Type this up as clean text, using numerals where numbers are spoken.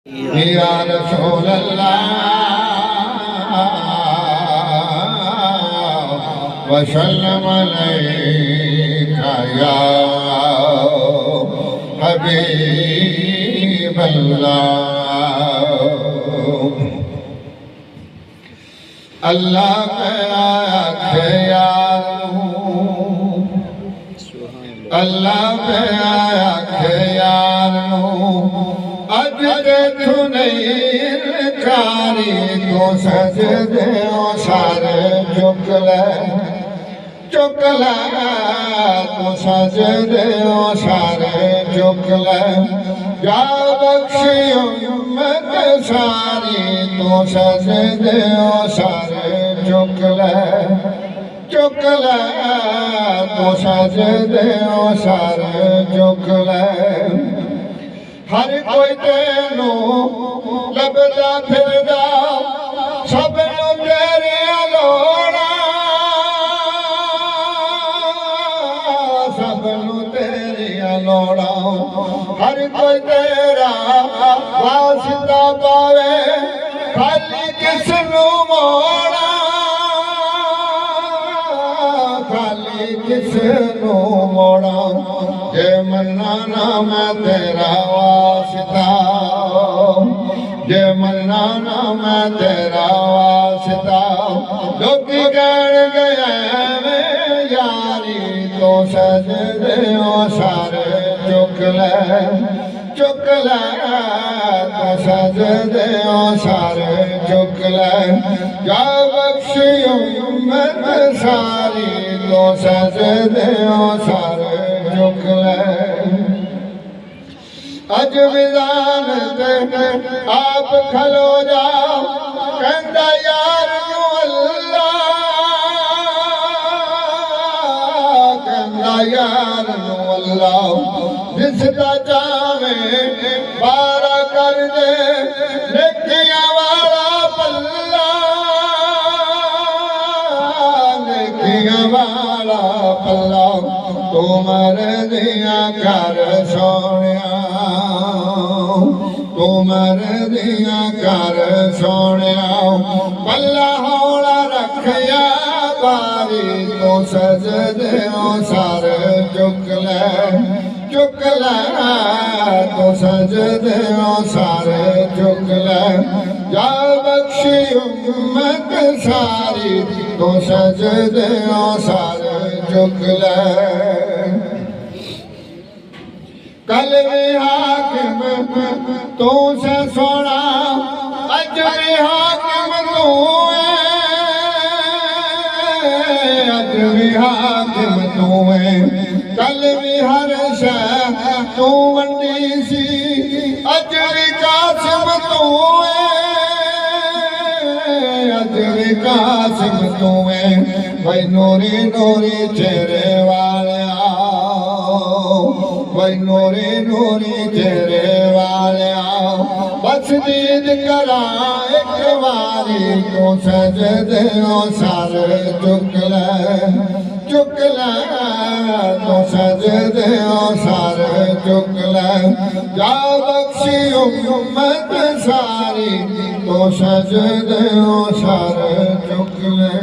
या रसूल अल्लाह वसल्लम अलैका या हबीब अल्लाह। अल्लाह के आखे यार अल्लाह पे आखे यार अज तू नहीं कारी तो सजदे सारे चुक ले तो सजदे सारे चुक ले जा बख्शी उम्मत सारी तो सजदे सारे चुक ले तो सजदे सारे चुक ले। हर कोई तेनू लभदा फिरदा सब नूं तेरे लोड़ा सब नूं तेरे लोड़ा। हर कोई तेरा वास्ता पावे खाली किस नूं मोड़ा खाली किस नूं मोड़ा। जे मन्ना ना मैं तेरा वास्ता जे मन्ना ना मैं तेरा वास्ता लोकी कहण गए यारी तो सजदे सारे चुक ले तो सजदे सारे चुक ले जा बख्शी उम्मत सारी तो सजदे सारे चुक ले। अज विधान आप खलो जाओ कहंदा यार नू अल्लाह कहंदा यार नू अल्लाह जिसदा चावे बारा कर दे नेकियां वाला पल्ला नेकियां वाला पल्ला। तू मरदिया कर सोनिया तू मरदिया कर सोनिया पल्ला हौला रखिया बारी तो सजदे सारे चुक ले तो सजदे सारे चुक ले जा बख्शी उम्मत सारी तो सजदे सारे चुक ले। कल भी हाकिम तू से सोना अज भी हाकिम तू है अज भी हाकिम तू है। कल भी हर शह तू वंडी सी अज भी कासिम तू है अज भी कासिम तू है। भाई नूरी नूरी चेहरे वाले भाई नूरी नूरी चेहरे वाले बस दीद करा एक बारी तो सजदे सारे चुक ले तो सजदे सारे चुक ले जा बख्शी उम्मत सारी तो सजदे सारे चुक ले।